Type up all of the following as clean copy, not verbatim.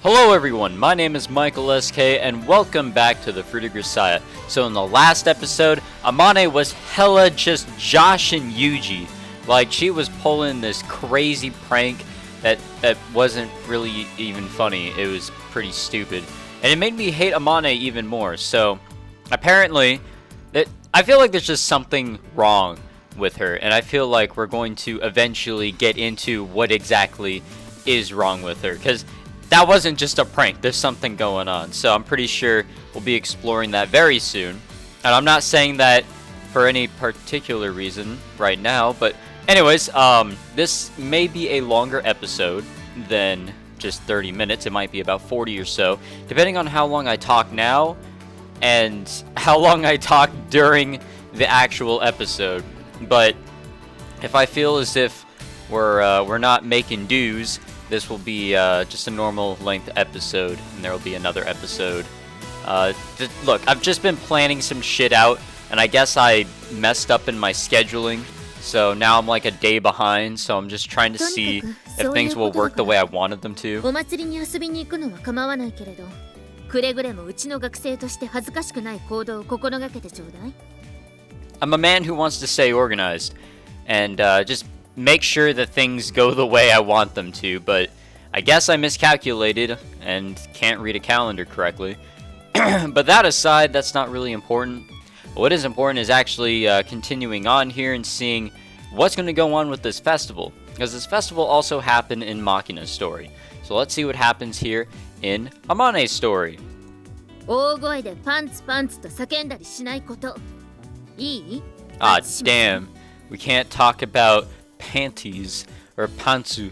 Hello everyone, my name is Michael SK and welcome back to the Fruit of Grisaia. So in the last episode, Amane was hella just joshing Yuuji. Like, she was pulling this crazy prank that wasn't really even funny. It was pretty stupid. And it made me hate Amane even more. So, apparently, I feel like there's just something wrong with her. And I feel like we're going to eventually get into what exactly is wrong with her. Because that wasn't just a prank. There's something going on. So I'm pretty sure we'll be exploring that very soon. And I'm not saying that for any particular reason right now. But anyways, this may be a longer episode than just 30 minutes. It might be about 40 or so, depending on how long I talk now and how long I talk during the actual episode. But if I feel as if we're not making dues, this will be just a normal length episode, and there will be another episode. Look, I've just been planning some shit out, and I guess I messed up in my scheduling, so now I'm like a day behind, so I'm just trying to see if things will work the way I wanted them to. I'm a man who wants to stay organized, and just make sure that things go the way I want them to, but I guess I miscalculated and can't read a calendar correctly. But that aside, that's not really important. What is important is actually continuing on here and seeing what's going to go on with this festival, because this festival also happened in Makina's story. So let's see what happens here in Amane's story. Ah, damn. We can't talk about panties or pantsu.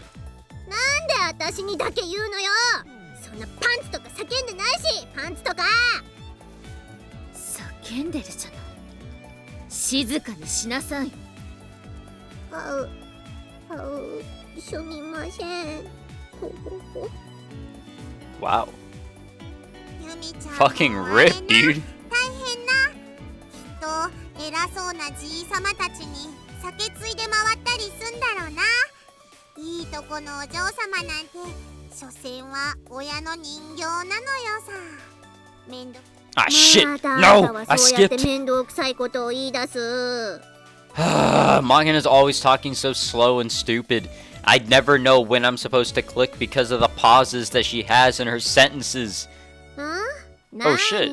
Wow. Fucking rip, dude. Ah, shit! No! I skipped! Mangan is always talking so slow and stupid. I'd never know when I'm supposed to click because of the pauses that she has in her sentences. Oh, shit.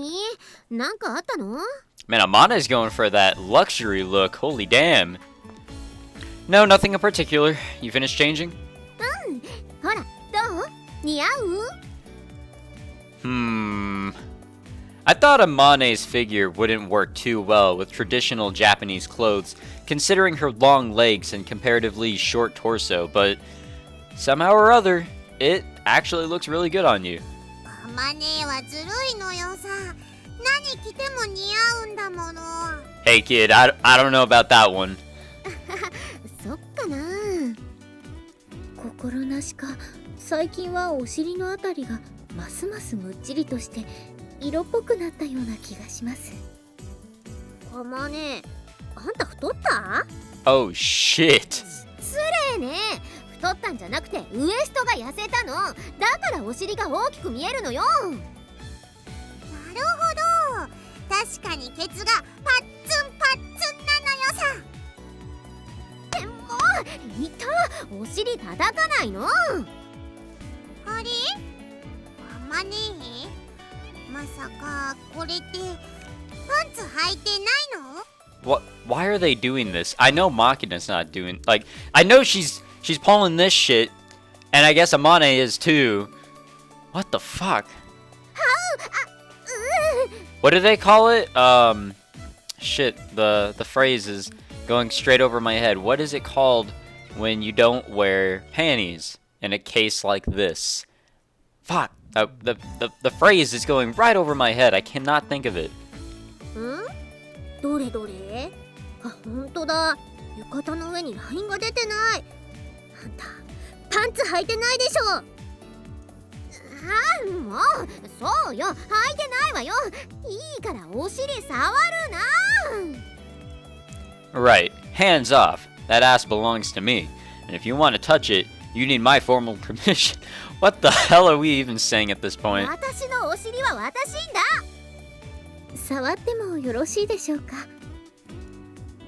Man, Amana is going for that luxury look. Holy damn. No, nothing in particular. You finished changing? I thought Amane's figure wouldn't work too well with traditional Japanese clothes, considering her long legs and comparatively short torso, but somehow or other, it actually looks really good on you. Hey kid, I don't know about that one. Oh shit. What? Why are they doing this? I know Makina's not doing, like, I know she's pulling this shit, and I guess Amane is too. What the fuck? What do they call it? Shit, the phrase is going straight over my head. What is it called when you don't wear panties in a case like this? Fuck. The phrase is going right over my head. I cannot think of it. Right. Hands off. That ass belongs to me. And if you want to touch it, you need my formal permission. What the hell are we even saying at this point? 私のお尻は私んだ。触ってもよろしいでしょうか。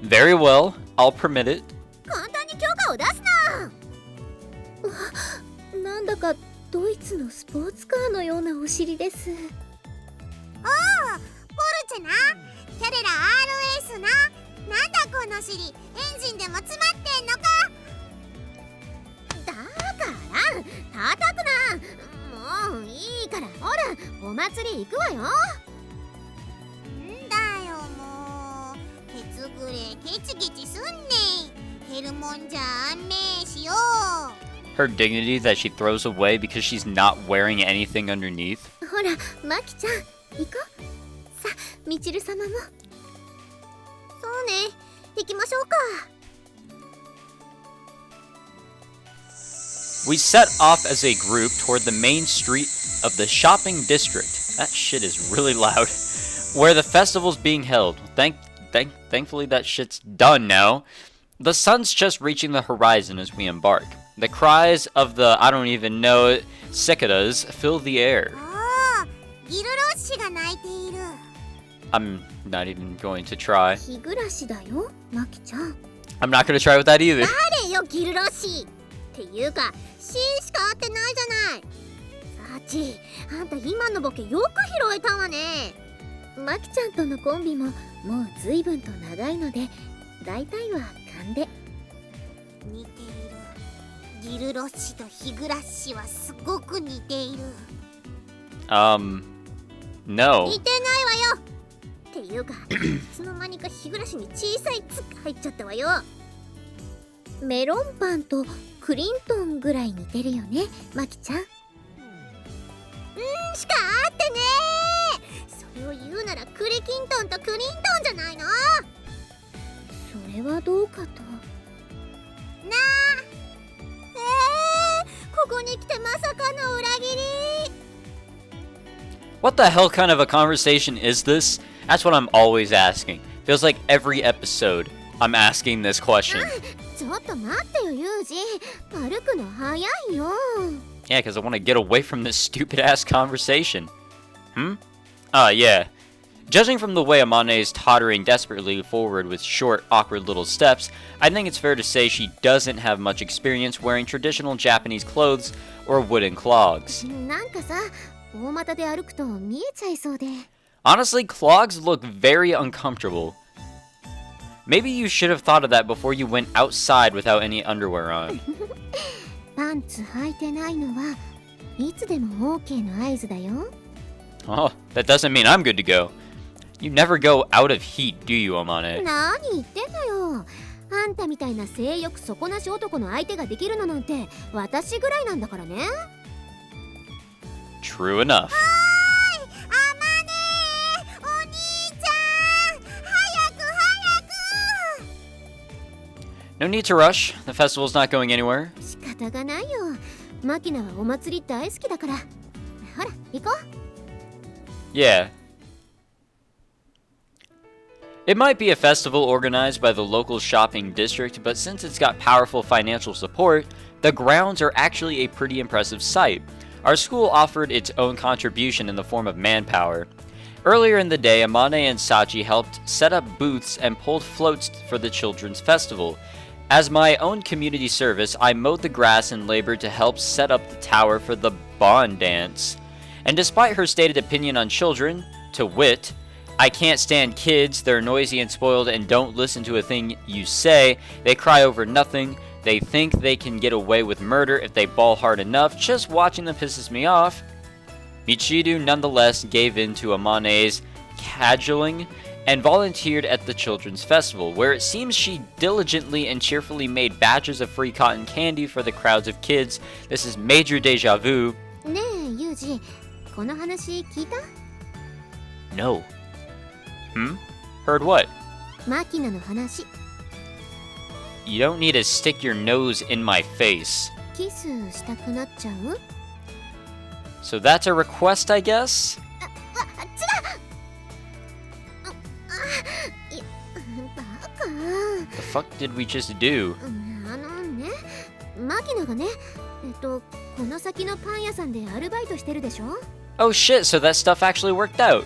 Very well, I'll permit it. 簡単に許可を出すな。なんだかドイツのスポーツカーのようなお尻です。おお、ポルチェな。キャレラ RS な。なんだこの尻、エンジンでも詰まってんのか。だから叩くな。もういいから、ほらお祭り行くわよ。んだよもう、ケツぐれケチケチすんねん。減るもんじゃあんめえしよう。 Her dignity that she throws away because she's not wearing anything underneath. ほら、マキちゃん、行こう。さあ、みちる様も。そうね、行きましょうか。We set off as a group toward the main street of the shopping district. That shit is really loud. Where the festival's being held. Thankfully that shit's done now. The sun's just reaching the horizon as we embark. The cries of the, I don't even know, cicadas fill the air. I'm not even going to try. I'm not going to try with that either. っていうか、C しか合ってないじゃない。サチ、あんた今のボケよく拾えたわね。マキちゃんとのコンビももう随分と長いので、大体は勘で。似ている。ギルロッシとヒグラッシはすごく似ている。No. 似てないわよ。っていうか、いつの間にかヒグラッシに小さい「つ」が入っちゃったわよ。メロンパンとクリントンぐらい似てるよね、マキちゃん。しかあってねー。それを言うならクリキントンとクリントンじゃないの。それはどうかと。なあ。ここに来てまさかの裏切り。What the hell kind of a conversation is this? That's what I'm always asking. Feels like every episode I'm asking this question. ちょっと待ってよ、ユージ。歩くの早いよ。Yeah, because I want to get away from this stupid-ass conversation. Yeah. Judging from the way Amane is tottering desperately forward with short, awkward little steps, I think it's fair to say she doesn't have much experience wearing traditional Japanese clothes or wooden clogs. なんかさ、大股で歩くと見えちゃいそうで。Honestly, clogs look very uncomfortable. Maybe you should have thought of that before you went outside without any underwear on. パンツ履いてないのはいつでも OK の合図だよ。Oh, that doesn't mean I'm good to go. You never go out of heat, do you, Amane? 何言ってんのよ。あんたみたいな性欲底なし男の相手ができるのなんて私ぐらいなんだからね。True enough. No need to rush. The festival's not going anywhere. 仕方がないよ。マキナはお祭り大好きだから。ほら、行こう。Yeah. It might be a festival organized by the local shopping district, but since it's got powerful financial support, the grounds are actually a pretty impressive sight. Our school offered its own contribution in the form of manpower. Earlier in the day, Amane and Sachi helped set up booths and pulled floats for the children's festival. As my own community service, I mowed the grass and labored to help set up the tower for the Bond dance. And despite her stated opinion on children, to wit, I can't stand kids, they're noisy and spoiled and don't listen to a thing you say, they cry over nothing, they think they can get away with murder if they ball hard enough, just watching them pisses me off. Michiru nonetheless gave in to Amane's cajoling and volunteered at the children's festival, where it seems she diligently and cheerfully made batches of free cotton candy for the crowds of kids. This is major deja vu. ねえ、ユージ、この話聞いた？ No. Heard what? マキナの話。You don't need to stick your nose in my face. キスしたくなっちゃう？ So that's a request, I guess? バカ。 The fuck did we just do? ね、マキナがね、ここの先のパン屋さんでアルバイトしてるでしょ。 Oh shit, so that stuff actually worked out.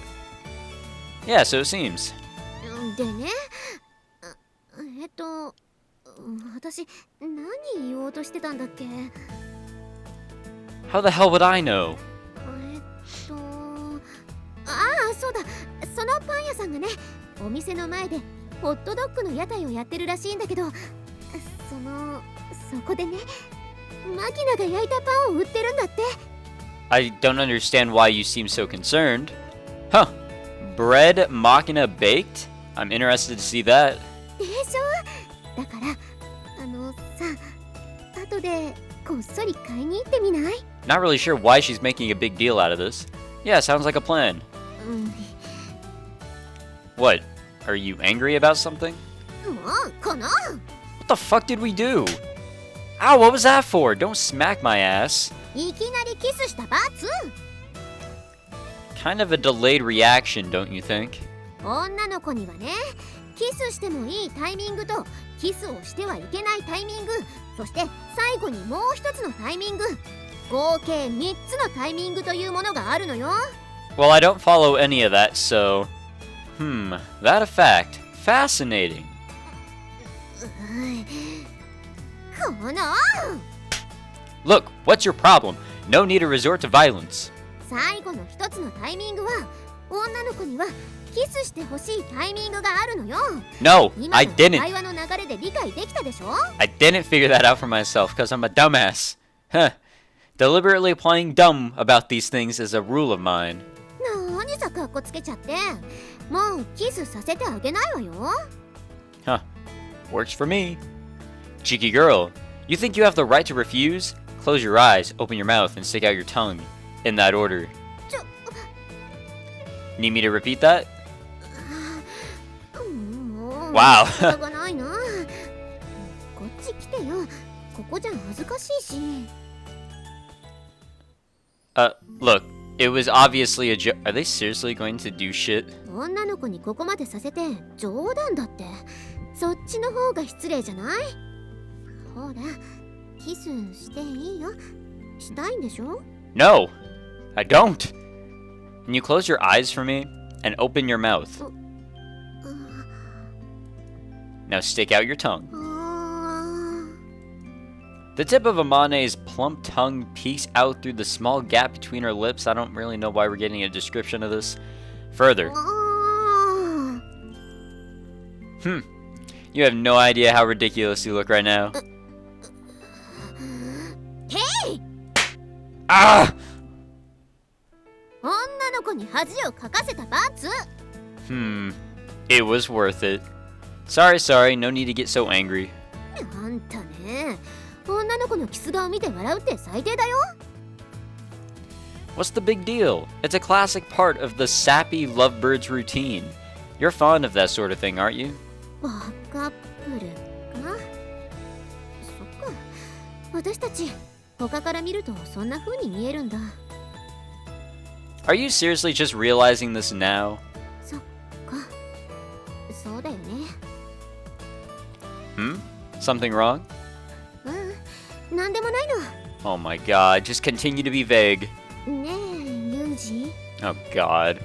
Yeah, so it seems. でね、私何言おうとしてたんだっけ。 How the hell would I know? そうだ、そのパン屋さんがね、お店の前でホットドッグの屋台をやってるらしいんだけど、そこでね、マキナが焼いたパンを売ってるんだって。 I don't understand why you seem so concerned. Huh. Bread machina baked? I'm interested to see that. でしょ。だから後でこっそり買いに行ってみない？ Not really sure why she's making a big deal out of this. Yeah, sounds like a plan. What? Are you angry about something? もうこの What the fuck did we do? Ow, what was that for? Don't smack my ass. いきなりキスした罰。 Kind of a delayed reaction, don't you think? 女の子にはね、キスしてもいいタイミングとキスをしてはいけないタイミング、そして最後にもう一つのタイミング、合計3つのタイミングというものがあるのよ。 Well, I don't follow any of that, so... that a fact. Fascinating. この Look, what's your problem? No need to resort to violence. 最後の一つのタイミングは、女の子にはキスしてほしいタイミングがあるのよ。 No, 今 I の didn't. 会話の流れで理解できたでしょ？ I didn't figure that out for myself because I'm a dumbass. Huh. Deliberately playing dumb about these things is a rule of mine. 何さかっこつけちゃって、もうキスさせてあげないわよ。 Huh. Works for me. Cheeky girl, you think you have the right to refuse? Close your eyes, open your mouth, and stick out your tongue. In that order. Need me to repeat that? もう Wow. 仕方がないな。こっち来てよ。ここじゃ恥ずかしいし。 Look, it was obviously a joke. Are they seriously going to do shit? 女の子にここまでさせて冗談だって。そっちの方が失礼じゃない？ほら、キスしていいよ。したいんでしょ？ No, I don't. Can you close your eyes for me and open your mouth? Now stick out your tongue. The tip of Amane's plump tongue peeks out through the small gap between her lips. I don't really know why we're getting a description of this. Further. You have no idea how ridiculous you look right now. Hey! Ah! 女の子に恥をかかせた罰。 It was worth it. Sorry, no need to get so angry. あんたね、女の子のキス顔見て笑うって最低だよ。 What's the big deal? It's a classic part of the sappy lovebirds routine. You're fond of that sort of thing, aren't you? バカップルか？そっか。私たち他から見るとそんな風に見えるんだ。 Are you seriously just realizing this now? そっか。そうだよね。Something wrong? なんでもないの。 Oh my god, just continue to be vague. ねえ、ユージ。 Oh god.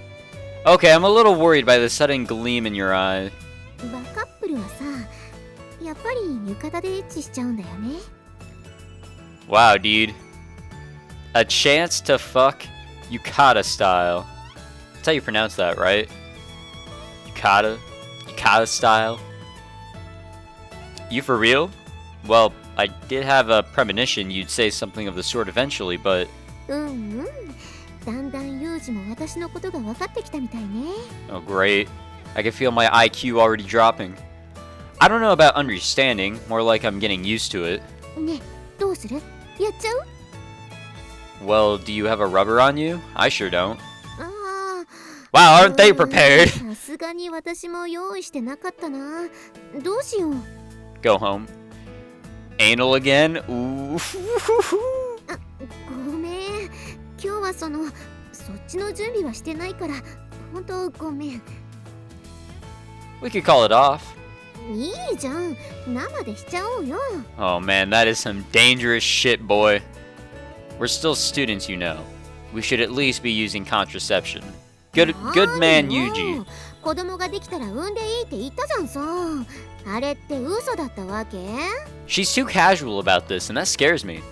Okay, I'm a little worried by the sudden gleam in your eye. バカップルはさ、やっぱり浴衣でエッチしちゃうんだよね。 Wow, dude. A chance to fuck yukata style. That's how you pronounce that, right? Yukata? Yukata style? You for real? Well, I did have a premonition you'd say something of the sort eventually, but... だんだんユージも私のことが分かってきたみたいね。 Oh, great. I can feel my IQ already dropping. I don't know about understanding, more like I'm getting used to it. ねえ、どうする？やっちゃう？ Well, do you have a rubber on you? I sure don't. ああ。 Wow, aren't they prepared? さすがに私も用意してなかったな。どうしよう。 Go home. Anal again? Ooh. あ、ごめん。今日はそっちの準備はしてないから、本当ごめん。 We could call it off. いいじゃん。生でしちゃおうよ。 Oh man, that is some dangerous shit, boy. We're still students, you know. We should at least be using contraception. Good man, Yuuji. 子供ができたら産んでいいって言ったじゃんさ。あれって嘘だったわけ？ She's too casual about this, and that scares me.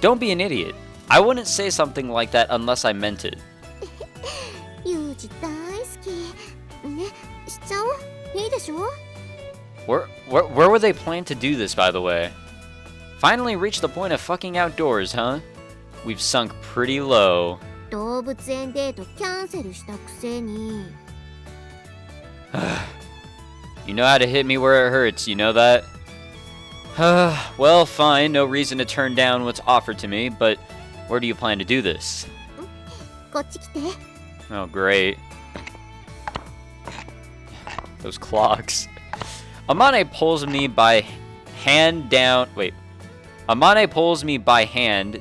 Don't be an idiot. I wouldn't say something like that unless I meant it. ユージ大好き。ね、しちゃおう。いいでしょ? Where would they plan to do this, by the way? Finally reached the point of fucking outdoors, huh? We've sunk pretty low. 動物園デートキャンセルしたくせに。You know how to hit me where it hurts, you know that? Well, fine, no reason to turn down what's offered to me, but where do you plan to do this? こっち来て。Oh, great. Those clocks. Amane pulls me by hand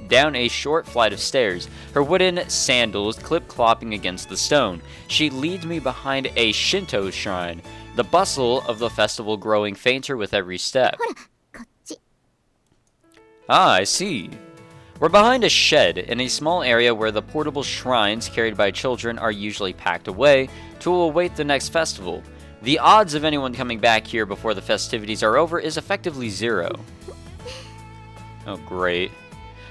down a short flight of stairs, her wooden sandals clip-clopping against the stone. She leads me behind a Shinto shrine, the bustle of the festival growing fainter with every step. ほら、こっち。Ah, I see. We're behind a shed in a small area where the portable shrines carried by children are usually packed away to await the next festival. The odds of anyone coming back here before the festivities are over is effectively 0. Oh, great.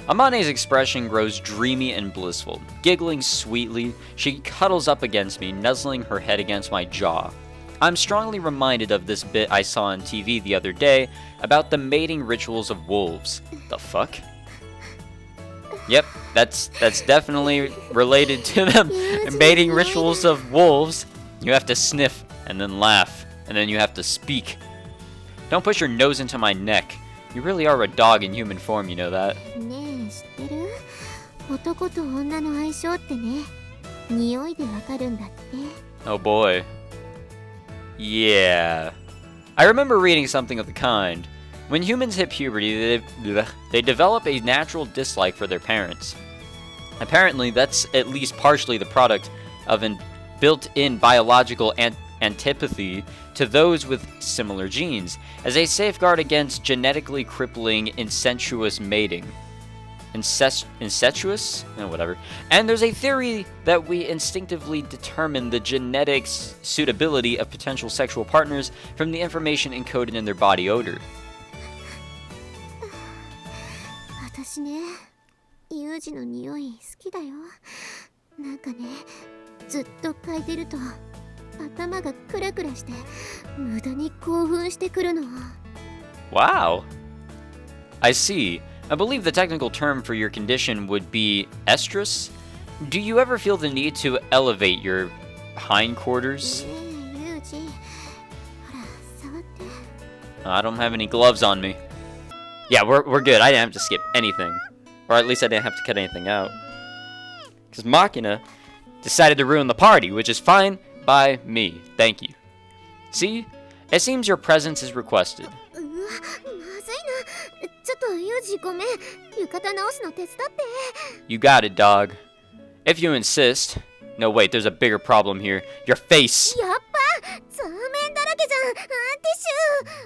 Amane's expression grows dreamy and blissful. Giggling sweetly, she cuddles up against me, nuzzling her head against my jaw. I'm strongly reminded of this bit I saw on TV the other day about the mating rituals of wolves. The fuck? Yep, that's definitely related to the mating rituals of wolves. You have to sniff, and then laugh, and then you have to speak. Don't push your nose into my neck. You really are a dog in human form, you know that? ねえ、知ってる？男と女の相性ってね、匂いでわかるんだって。Oh boy. Yeah. I remember reading something of the kind. When humans hit puberty, they develop a natural dislike for their parents. Apparently, that's at least partially the product of an built-in biological antipathy to those with similar genes, as a safeguard against genetically crippling incestuous mating. Incestuous? Whatever. And there's a theory that we instinctively determine the genetic suitability of potential sexual partners from the information encoded in their body odor. 私ね、ユージの匂い好きだよ。なんかね、ずっと嗅いでると頭がクラクラして無駄に興奮してくるの。Wow. I see. I believe the technical term for your condition would be estrus. Do you ever feel the need to elevate your hindquarters? ねえ、ユージ。ほら、触って。I don't have any gloves on me. Yeah, we're good. I didn't have to skip anything. Or at least I didn't have to cut anything out. Because Machina decided to ruin the party, which is fine by me. Thank you. See? It seems your presence is requested. うわ、まずいな。ちょっとユージごめん。浴衣直すの手伝って。You got it, dog. If you insist. No, wait, there's a bigger problem here. Your face! やっぱ座面だらけじゃん。ティッシュ。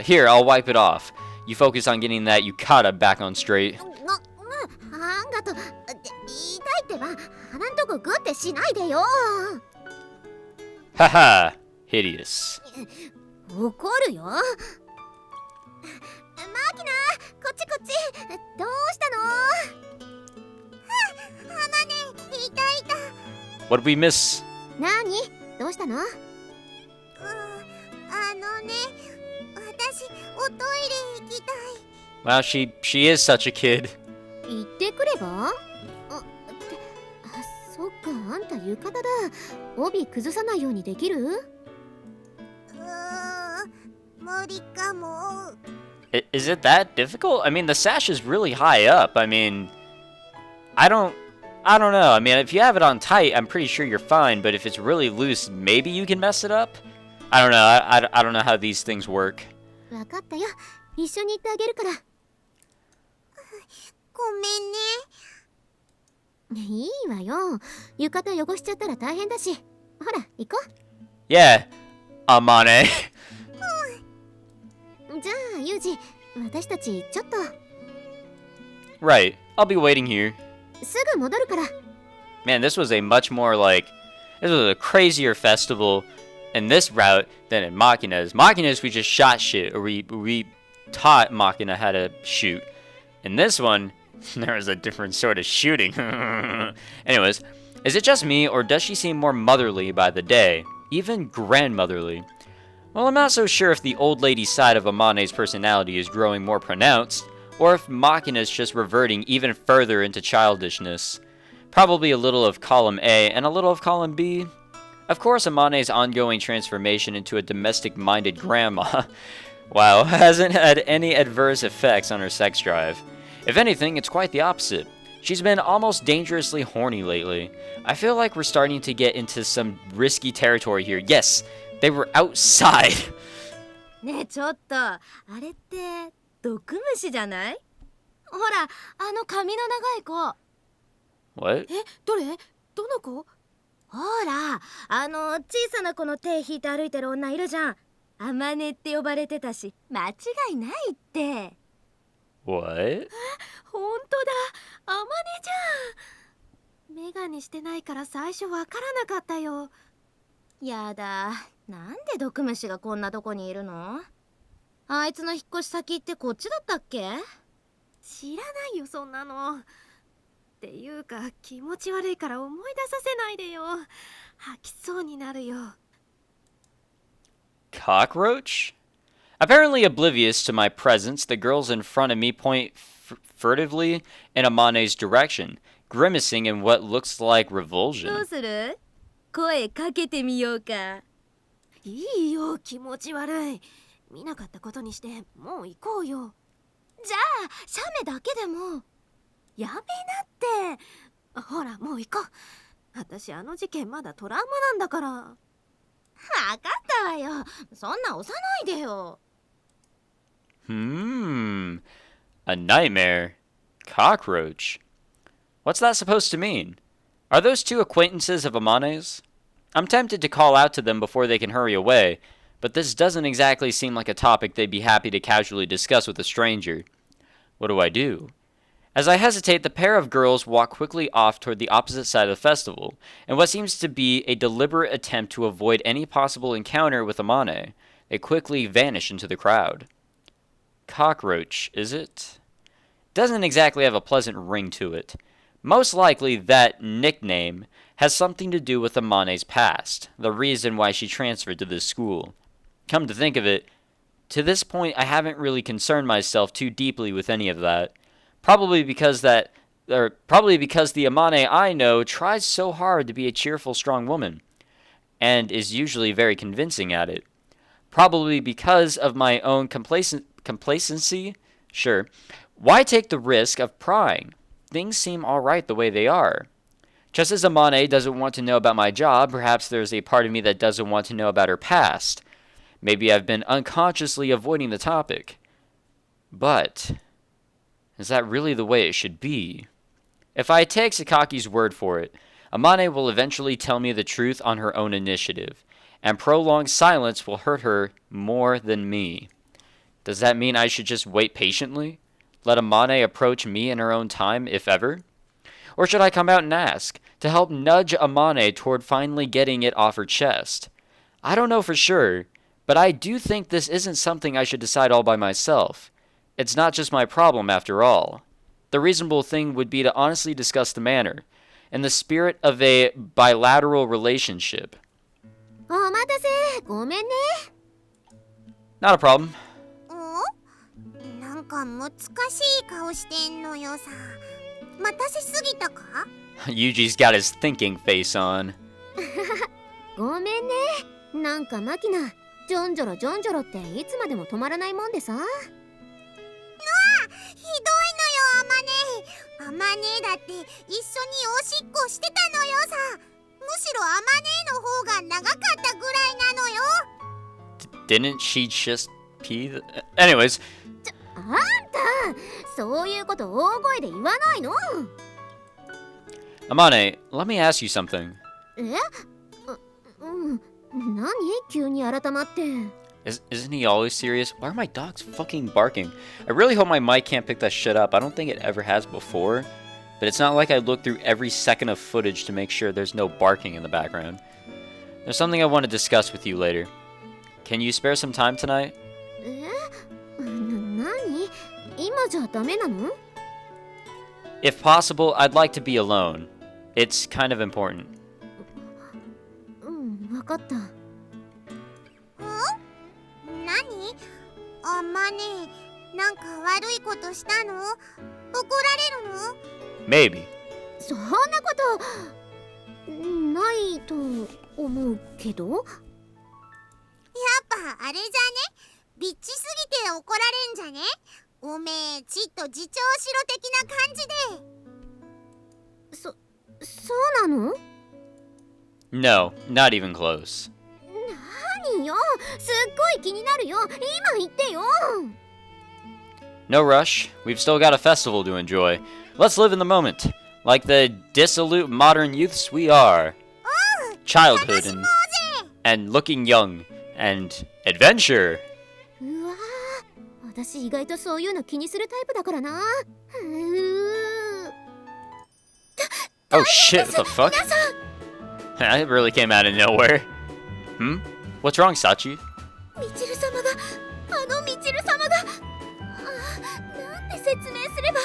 Here, I'll wipe it off. You focus on getting that yukata back on straight. あんがと、痛いってば、鼻んとこグッてしないでよ。Haha, hideous. 怒るよ。マキナ、こっちこっち。どうしたの？鼻ね、痛い。What did we miss? なに？どうしたの？ね、私おトイレ行きたい。Wow, she is such a kid. 行ってくれば？そっか、あんた浴衣だ。帯崩さないようにできる？無理かも。Is it that difficult? I mean, the sash is really high up. I mean, I don't know. I mean, if you have it on tight, I'm pretty sure you're fine. But if it's really loose, maybe you can mess it up. I don't know. I don't know how these things work. わかったよ。一緒に行ってあげるから。ごめんね。いいわよ。浴衣汚しちゃったら大変だし。ほら、行こう。Yeah, Amane. じゃあ、ユージ、私たちちょっと。Right, I'll be waiting here. すぐ戻るから。 Man, this was a much more like... This was a crazier festival in this route than in Machina's. Machina's, we just shot shit, or we taught Machina how to shoot. In this one, there was a different sort of shooting. Anyways, is it just me, or does she seem more motherly by the day? Even grandmotherly? Well, I'm not so sure if the old lady side of Amane's personality is growing more pronounced, or if Machina's just reverting even further into childishness. Probably a little of column A and a little of column B. Of course, Amane's ongoing transformation into a domestic-minded grandma, wow, hasn't had any adverse effects on her sex drive. If anything, it's quite the opposite. She's been almost dangerously horny lately. I feel like we're starting to get into some risky territory here. Yes, they were outside. ねえちょっとあれって毒虫じゃない？ほらあの髪の長い子。 What? どれ？どの子？ほらあの小さな子の手引いて歩いてる女いるじゃん。あまねって呼ばれてたし間違いないって。 What? ほんとだ、あまねじゃん。メガネしてないから最初わからなかったよ。やだ、なんで毒虫がこんなとこにいるの？あいつの引っ越し先ってこっちだったっけ？知らないよそんなの。っていうか気持ち悪いから思い出させないでよ。吐きそうになるよ。 Cockroach? Apparently oblivious to my presence, the girls in front of me point furtively in Amane's direction, grimacing in what looks like どう revulsion. する？声かけてみようか。いいよ、気持ち悪い。見なかったことにしてもう行こうよ。じゃあ写メだけでも。やめなって。ほらもう行こう。私あの事件まだトラウマなんだから。わかったわよ。そんな押さないでよ。A nightmare. Cockroach. What's that supposed to mean? Are those two acquaintances of Amane's? I'm tempted to call out to them before they can hurry away, but this doesn't exactly seem like a topic they'd be happy to casually discuss with a stranger. What do I do? As I hesitate, the pair of girls walk quickly off toward the opposite side of the festival, in what seems to be a deliberate attempt to avoid any possible encounter with Amane. They quickly vanish into the crowd. Cockroach, is it? Doesn't exactly have a pleasant ring to it. Most likely that nickname has something to do with Amane's past, the reason why she transferred to this school. Come to think of it, to this point I haven't really concerned myself too deeply with any of that. Probably because the Amane I know tries so hard to be a cheerful, strong woman, and is usually very convincing at it. Probably because of my own complacency? Sure. Why take the risk of prying? Things seem alright the way they are. Just as Amane doesn't want to know about my job, perhaps there's a part of me that doesn't want to know about her past. Maybe I've been unconsciously avoiding the topic. But is that really the way it should be? If I take Sakaki's word for it, Amane will eventually tell me the truth on her own initiative, and prolonged silence will hurt her more than me. Does that mean I should just wait patiently? Let Amane approach me in her own time, if ever? Or should I come out and ask, to help nudge Amane toward finally getting it off her chest? I don't know for sure, but I do think this isn't something I should decide all by myself. It's not just my problem after all. The reasonable thing would be to honestly discuss the matter, in the spirit of a bilateral relationship. お待たせ、ごめんね。 Not a problem. なんか難しい顔してんのよさ。待たせすぎたか？ Yuji's got his thinking face on. ごめんね。なんかマキナ、ジョンジョロジョンジョロっていつまでも止まらないもんでさ。ひどいのよ、アマネだって一緒におしっこしてたのよさ。むしろアマネの方が長かったぐらいなのよ。 Didn't she just pee? Anyways. あんた、そういうこと大声で言わないの。 Amane, let me ask you something. え？何？急に改まって。Isn't he always serious? Why are my dogs fucking barking? I really hope my mic can't pick that shit up. I don't think it ever has before. But it's not like I look through every second of footage to make sure there's no barking in the background. There's something I want to discuss with you later. Can you spare some time tonight? 何？今じゃダメなの？ If possible, I'd like to be alone. It's kind of important. わかった。何？あまね、なんか悪いことしたの？怒られるの？ Maybe. そんなことないと思うけど。やっぱあれじゃね？ビッチすぎて怒られんじゃね？おめえちっと自重しろ的な感じで。そうなの？ No, not even close. 何よ、すっごい気になるよ。今言ってよ。No rush. We've still got a festival to enjoy. Let's live in the moment, like the dissolute modern youths we are. Childhood and looking young and adventure. うわー、私意外とそういうの気にするタイプだからな。Oh shit, what the fuck? That really came out of nowhere. Hmm? What's wrong, Sachi? ミチル様が、あのミチル様が、なんて説明すれば、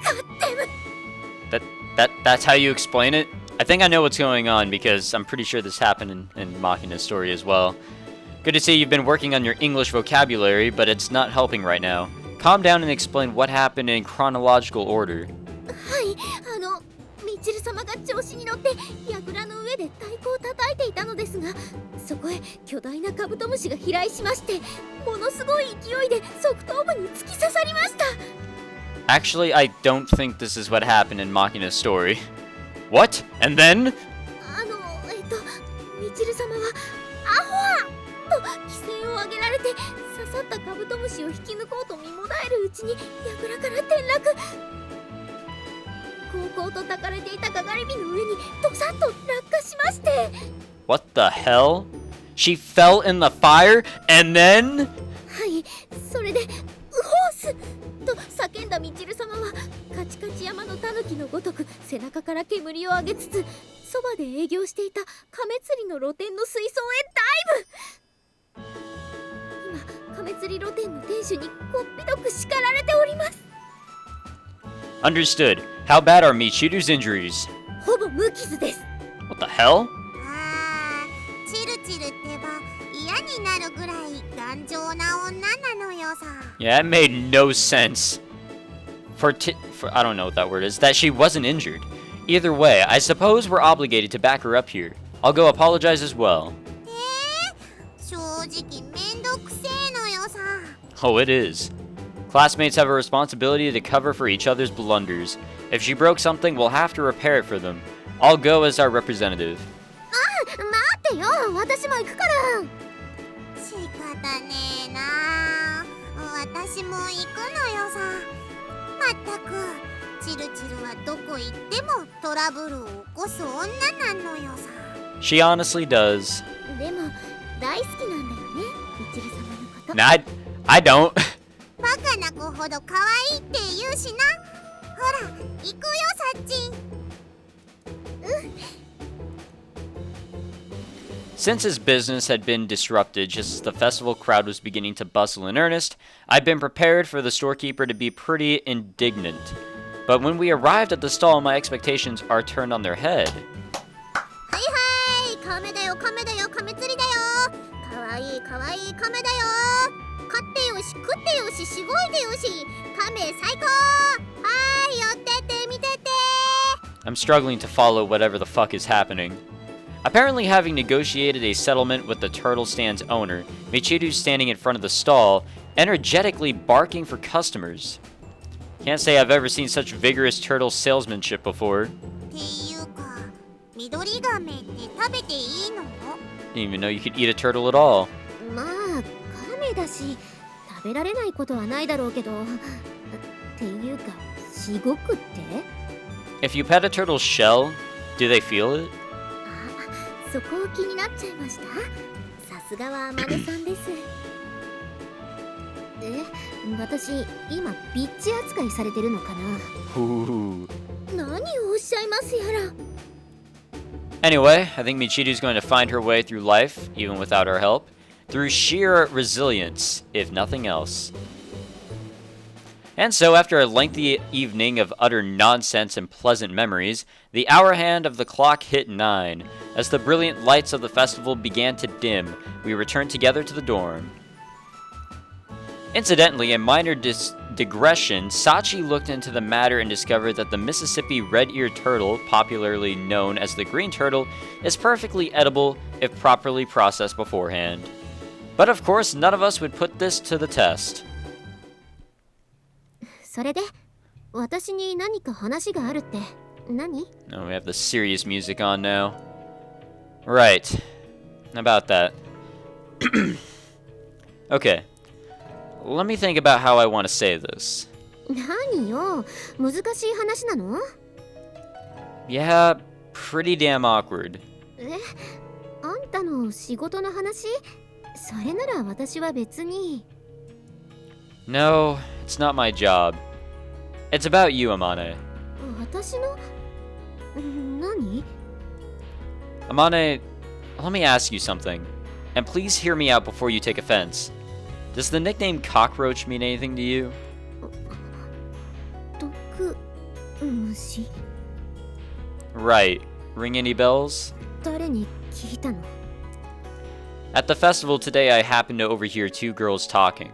ガッテム。That's how you explain it? I think I know what's going on because I'm pretty sure this happened in Machina's story as well. Good to see you've been working on your English vocabulary, but it's not helping right now. Calm down and explain what happened in chronological order. はい、ミチル様が調子に乗って櫓の上で太鼓を叩いていたのですが、そこへ巨大なカブトムシが飛来しまして、ものすごい勢いで側頭部に突き刺さりました。Actually, I don't think this is what happened in Machina's story. What? And then? ミチル様はアホアと規制を上げられて、刺さったカブトムシを引き抜こうと身もだえるうちに櫓から転落。高々と抱かれていたかがり火の上にドサッと落下しまして。What the hell? She fell in the fire and then? はい、それでウホースと叫んだミチル様はカチカチ山のタヌキのごとく背中から煙を上げつつ、そばで営業していたカメ釣りの露店の水槽へダイブ。今カメ釣り露店の店主にこっぴどく叱られております。 Understood. How bad are Michiru's injuries? ほぼ無傷です。 What the hell? チルチルってば嫌になるぐらい頑丈な女なのよさ。 Yeah, that made no sense. For I don't know what that word is, that she wasn't injured. Either way, I suppose we're obligated to back her up here. I'll go apologize as well. 正直めんどくせえのよさ。 Oh, it is. Classmates have a responsibility to cover for each other's blunders. If she broke something, we'll have to repair it for them. I'll go as our representative. 待ってよ、私も行くから。仕方ねえな。私も行くのよさ。まったくチルチルはどこ行ってもトラブルを起こす女なのよさ。 She honestly does. でも大好きなんだよね、ミチル様のこと。Nah, I don't. バカな子ほど可愛いって言うしな。ほら、行くよサッチン。Since his business had been disrupted just as the festival crowd was beginning to bustle in earnest, I'd been prepared for the storekeeper to be pretty indignant. But when we arrived at the stall, my expectations are turned on their head. はいはい、カメだよカメだよ、カメ釣りだよ。かわいいかわいいカメだよ。買ってよし食ってよししごいでよし、カメ最高。はい、寄ってって見てって。 I'm struggling to follow whatever the fuck is happening. Apparently, having negotiated a settlement with the turtle stand's owner, Michiru's standing in front of the stall, energetically barking for customers. Can't say I've ever seen such vigorous turtle salesmanship before. っていうか、緑ガメって食べていいの？ Didn't even know you could eat a turtle at all. まあカメだし食べられないことはないだろうけど、っていうかしごくって？ If you pet a turtle's shell, do they feel it? そこを気になっちゃいました。さすがは天音さんです。え、私今ビッチ扱いされてるのかな。 Ooh. 何をおっしゃいますやら。 Anyway, I think Michiru's going to find her way through life, even without our help, through sheer resilience, if nothing else. And so, after a lengthy evening of utter nonsense and pleasant memories, the hour hand of the clock hit 9. As the brilliant lights of the festival began to dim, we returned together to the dorm. Incidentally, a minor digression, Sachi looked into the matter and discovered that the Mississippi red-eared turtle, popularly known as the green turtle, is perfectly edible if properly processed beforehand. But of course, none of us would put this to the test. それで私に何か話があるって何？ Oh, we have the serious music on now. Right. About that. Okay. Let me think about how I want to say this. 何よ、難しい話なの？ Yeah, pretty damn awkward. え、あんたの仕事の話？それなら私は別に。 No, it's not my job. It's about you, Amane. 私の？何？ Amane, let me ask you something. And please hear me out before you take offense. Does the nickname Cockroach mean anything to you? 毒虫？ Right. Ring any bells? 誰に聞いたの？ At the festival today, I happened to overhear two girls talking.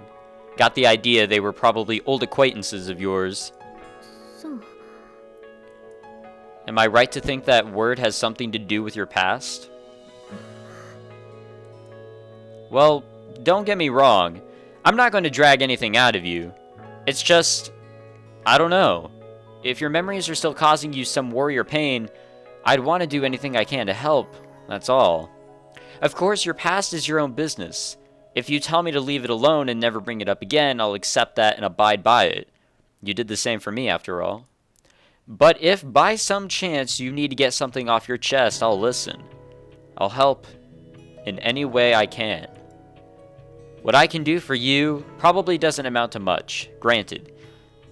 Got the idea they were probably old acquaintances of yours. そう。 Am I right to think that word has something to do with your past? Well, don't get me wrong. I'm not going to drag anything out of you. It's just, I don't know. If your memories are still causing you some worry or pain, I'd want to do anything I can to help, that's all. Of course, your past is your own business. If you tell me to leave it alone and never bring it up again, I'll accept that and abide by it. You did the same for me, after all. But if by some chance you need to get something off your chest, I'll listen. I'll help in any way I can. What I can do for you probably doesn't amount to much, granted,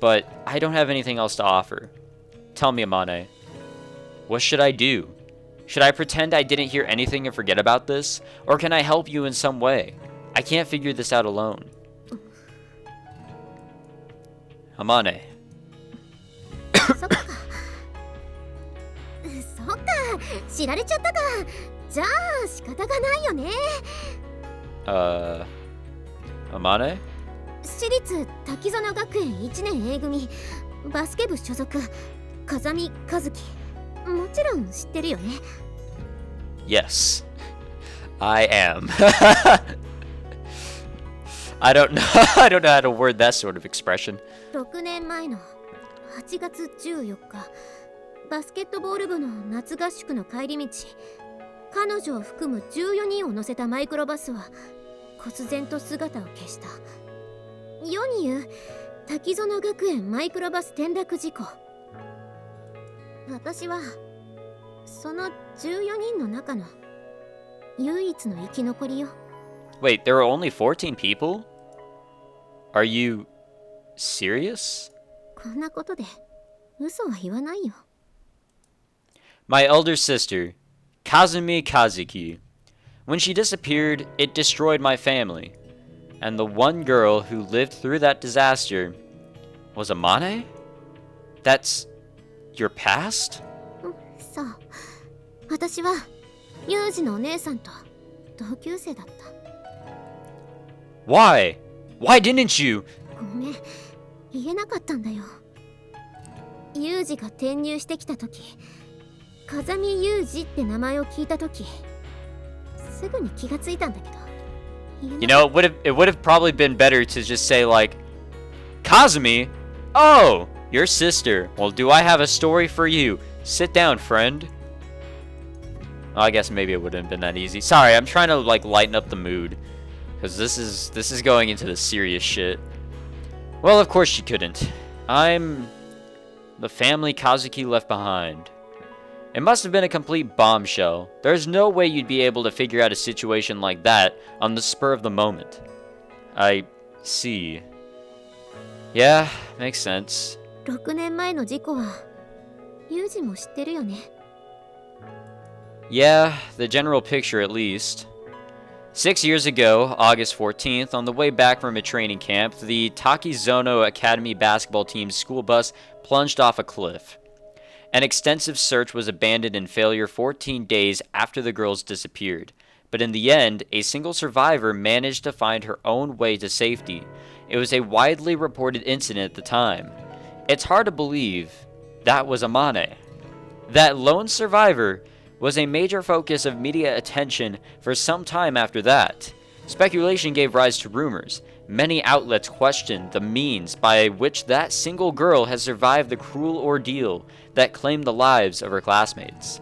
but I don't have anything else to offer. Tell me, Amane, what should I do? Should I pretend I didn't hear anything and forget about this? Or can I help you in some way? I can't figure this out alone. Amane. そっか。そっか、知られちゃったか。じゃあ仕方がないよね。Amane? 私立滝園学園1年 A 組バスケ部所属風見和樹。もちろん知ってるよね。 Yes, I am. I don't know. I don't know how to word that sort of expression. 6年前の8月14日、バスケットボール部の夏合宿の帰り道、彼女を含む14人を乗せたマイクロバスは忽然と姿を消した。世に言う滝園学園マイクロバス転落事故。私はその14人の中の唯一の生き残りよ。 Wait, there were only 14 people? Are you serious? こんなことで嘘は言わないよ。 My elder sister, Kazami Kazuki. When she disappeared, it destroyed my family. And the one girl who lived through that disaster was Amane? That's your past? そう。私はユージのお姉さんと同級生だった。 Why? Why didn't you? ごめん、言えなかったんだよ。ユージが転入してきた時、風見ユージって名前を聞いた時、すぐに気がついたんだけど。You know, it would have probably been better to just say like, Kazami? Oh, your sister. Well, do I have a story for you? Sit down, friend. Well, I guess maybe it wouldn't have been that easy. Sorry, I'm trying to like lighten up the mood. Because this is going into the serious shit. Well, of course she couldn't. I'm the family Kazuki left behind. It must have been a complete bombshell. There's no way you'd be able to figure out a situation like that on the spur of the moment. I See. Yeah, makes sense. 6年前の事故はユージも知ってるよね。 Yeah, the general picture at least. 6 years ago, August 14th, on the way back from a training camp, the Takizono Academy basketball team's school bus plunged off a cliff. An extensive search was abandoned in failure 14 days after the girls disappeared. But in the end, a single survivor managed to find her own way to safety. It was a widely reported incident at the time. It's hard to believe that was Amane. That lone survivor was a major focus of media attention for some time after that. Speculation gave rise to rumors. Many outlets questioned the means by which that single girl has survived the cruel ordeal that claimed the lives of her classmates.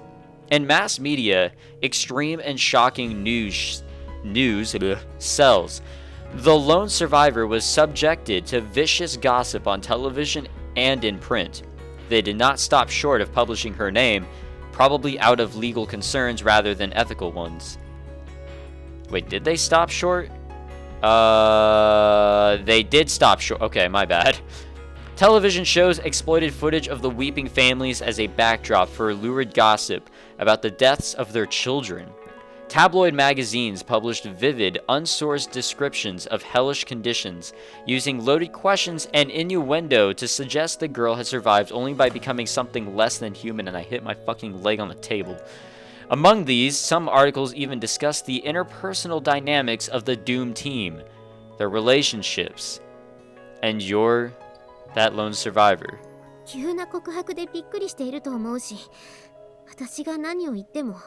In mass media, extreme and shocking news sells. The lone survivor was subjected to vicious gossip on television and in print. They did not stop short of publishing her name, probably out of legal concerns rather than ethical ones. Wait, did they stop short? They did stop short. Okay, my bad. Television shows exploited footage of the weeping families as a backdrop for lurid gossip about the deaths of their children. Tabloid magazines published vivid, unsourced descriptions of hellish conditions, using loaded questions and innuendo to suggest the girl had survived only by becoming something less than human, and I hit my fucking leg on the table. Among these, some articles even discussed the interpersonal dynamics of the doomed team, their relationships, and you're that lone survivor. 急な告白でびっくりしていると思うし、私が何を言っても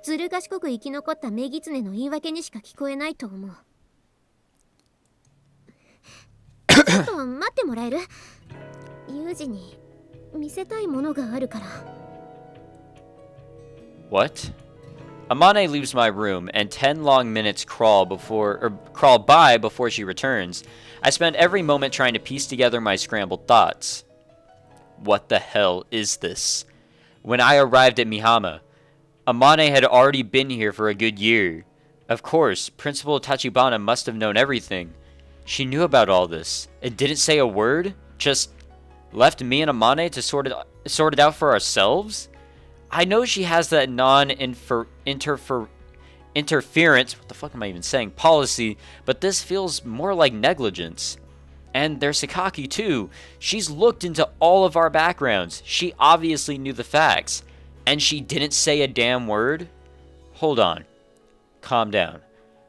ずる賢く生き残ったメギツネの言い訳にしか聞こえないと思う。ちょっと待ってもらえる？ユージに見せたいものがあるから。What? Amane leaves my room, and 10 long minutes crawl by before she returns. I spend every moment trying to piece together my scrambled thoughts. What the hell is this? When I arrived at Mihama, Amane had already been here for a good year. Of course, Principal Tachibana must have known everything. She knew about all this, and didn't say a word? Just left me and Amane to sort it out for ourselves? I know she has that non-interference, what the fuck am I even saying, policy, but this feels more like negligence. And there's Sakaki too. She's looked into all of our backgrounds. She obviously knew the facts. And she didn't say a damn word? Hold on. Calm down.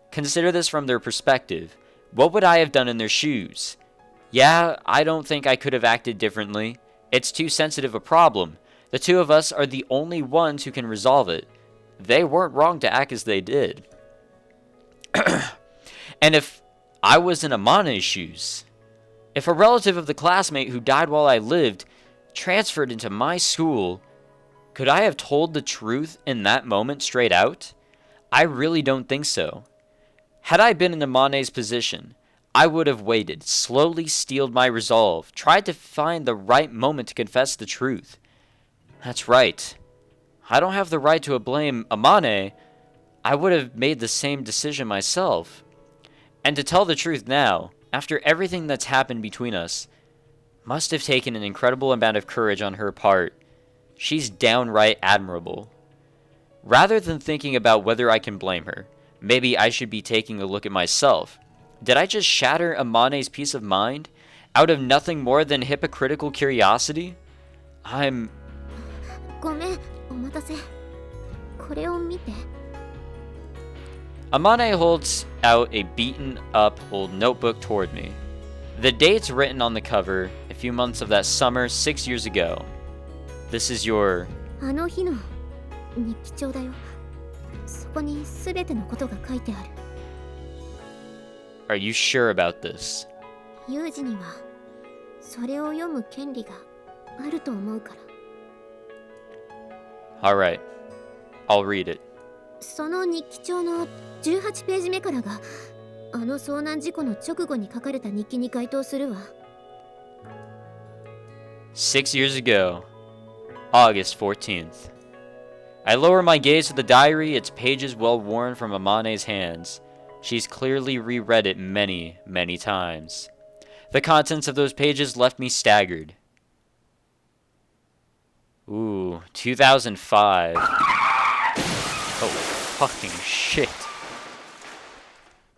Consider this from their perspective. What would I have done in their shoes? Yeah, I don't think I could have acted differently. It's too sensitive a problem. The two of us are the only ones who can resolve it. They weren't wrong to act as they did. And if I was in Amane's shoes, if a relative of the classmate who died while I lived transferred into my school, could I have told the truth in that moment straight out? I really don't think so. Had I been in Amane's position, I would have waited, slowly steeled my resolve, tried to find the right moment to confess the truth. That's right. I don't have the right to blame Amane. I would have made the same decision myself. And to tell the truth now, after everything that's happened between us, must have taken an incredible amount of courage on her part. She's downright admirable. Rather than thinking about whether I can blame her, maybe I should be taking a look at myself. Did I just shatter Amane's peace of mind out of nothing more than hypocritical curiosity? ごめん、お待たせ。これを見て。Amane holds out a beaten-up old notebook toward me. The date's written on the cover, a few months of that summer 6 years ago. This is your... あの日の日記帳だよ。そこに全てのことが書いてある。Are you sure about this? ユージにはそれを読む権利があると思うから。Alright, I'll read it. その日記帳の18ページ目からがあの遭難事故の直後に書かれた日記に該当するわ。6 years ago, August 14th. I lower my gaze to the diary, its pages well worn from Amane's hands. She's clearly reread it many, many times. The contents of those pages left me staggered. Ooh, 2005. Oh, fucking shit.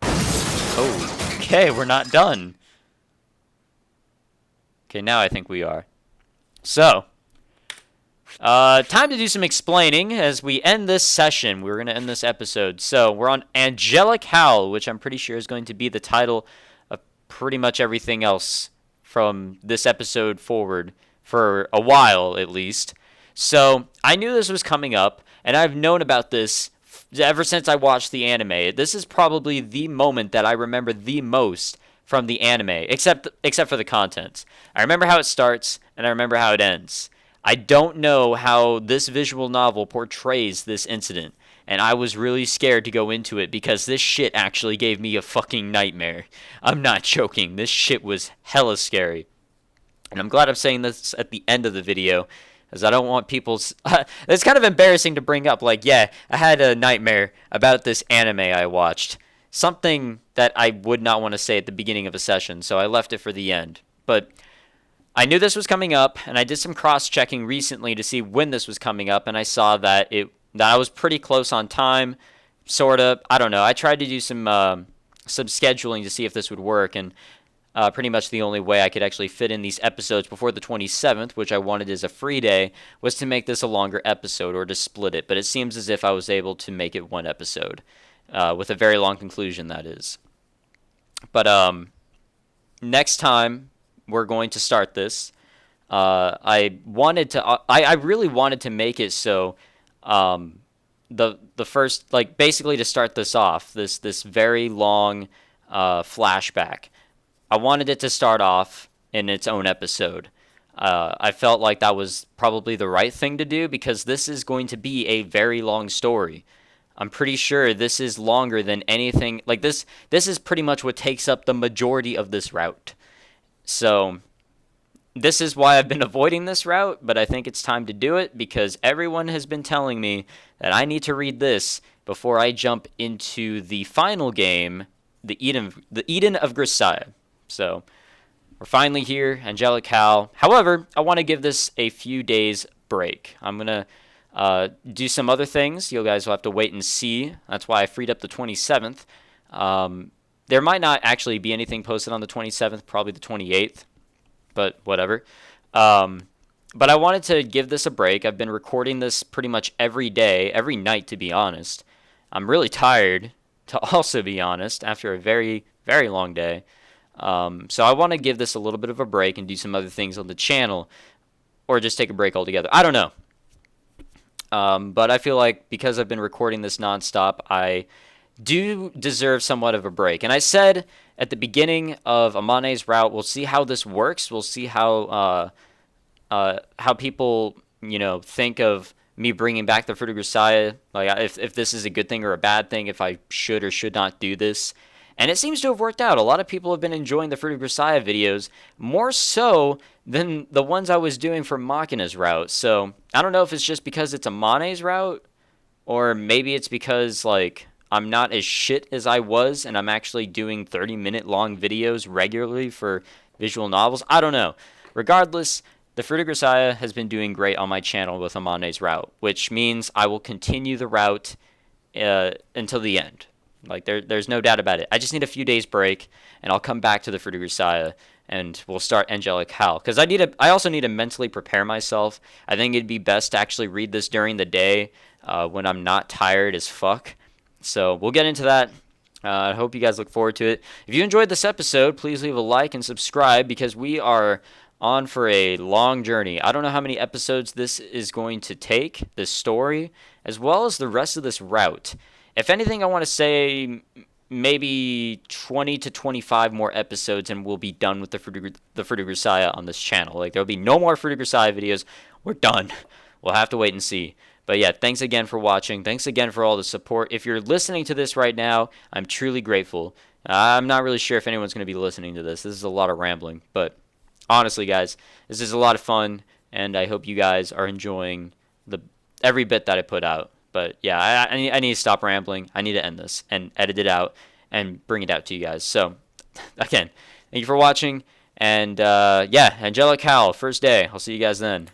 Oh, okay, we're not done. Okay, now I think we are. So, time to do some explaining as we end this session. We're going to end this episode. So, we're on Angelic Howl, which I'm pretty sure is going to be the title of pretty much everything else from this episode forward, for a while at least. So, I knew this was coming up, and I've known about this ever since I watched the anime. This is probably the moment that I remember the most from the anime, except for the content. I remember how it starts, and I remember how it ends. I don't know how this visual novel portrays this incident, and I was really scared to go into it because this shit actually gave me a fucking nightmare. I'm not joking. This shit was hella scary. And I'm glad I'm saying this at the end of the video, as I don't want people's... it's kind of embarrassing to bring up, like, yeah, I had a nightmare about this anime I watched. Something that I would not want to say at the beginning of a session, so I left it for the end. But I knew this was coming up, and I did some cross-checking recently to see when this was coming up, and I saw that I was pretty close on time, sort of. I don't know. I tried to do some scheduling to see if this would work, and pretty much the only way I could actually fit in these episodes before the 27th, which I wanted as a free day, was to make this a longer episode or to split it. But it seems as if I was able to make it one episode. With a very long conclusion, that is. But next time we're going to start this. I really wanted to make it so the first, like, basically to start this off, this very long flashback. I wanted it to start off in its own episode. I felt like that was probably the right thing to do because this is going to be a very long story. I'm pretty sure this is longer than anything. Like, this is pretty much what takes up the majority of this route. So, this is why I've been avoiding this route, but I think it's time to do it because everyone has been telling me that I need to read this before I jump into the final game, the Eden of Grisaia. So, we're finally here, Angelic Howl. However, I want to give this a few days break. I'm going to do some other things. You guys will have to wait and see. That's why I freed up the 27th. There might not actually be anything posted on the 27th, probably the 28th, but whatever. But I wanted to give this a break. I've been recording this pretty much every day, every night, to be honest. I'm really tired, to also be honest, after a very, very long day. So I want to give this a little bit of a break and do some other things on the channel, or just take a break altogether. I don't know. But I feel like because I've been recording this nonstop, I do deserve somewhat of a break. And I said at the beginning of Amane's route, we'll see how this works. We'll see how people, think of me bringing back the Fruit of Grisaia. Like, if this is a good thing or a bad thing, if I should or should not do this. And it seems to have worked out. A lot of people have been enjoying the Fruit of Grisaia videos, more so than the ones I was doing for Machina's route. So, I don't know if it's just because it's Amane's route, or maybe it's because, like, I'm not as shit as I was, and I'm actually doing 30-minute long videos regularly for visual novels. I don't know. Regardless, the Fruit of Grisaia has been doing great on my channel with Amane's route, which means I will continue the route until the end. Like, there's no doubt about it. I just need a few days break, and I'll come back to the Fruit of Grisaia, and we'll start Angelic Howl. Because I also need to mentally prepare myself. I think it'd be best to actually read this during the day when I'm not tired as fuck. So we'll get into that. I hope you guys look forward to it. If you enjoyed this episode, please leave a like and subscribe, because we are on for a long journey. I don't know how many episodes this is going to take, this story, as well as the rest of this route. If anything, I want to say maybe 20 to 25 more episodes and we'll be done with the Fruit of Grisaia on this channel. Like, there'll be no more Fruit of Grisaia videos. We're done. We'll have to wait and see. But yeah, thanks again for watching. Thanks again for all the support. If you're listening to this right now, I'm truly grateful. I'm not really sure if anyone's going to be listening to this. This is a lot of rambling. But honestly, guys, this is a lot of fun, and I hope you guys are enjoying every bit that I put out. But yeah, I need to stop rambling. I need to end this and edit it out and bring it out to you guys. So, again, thank you for watching. And yeah, Angelic Hal, first day. I'll see you guys then.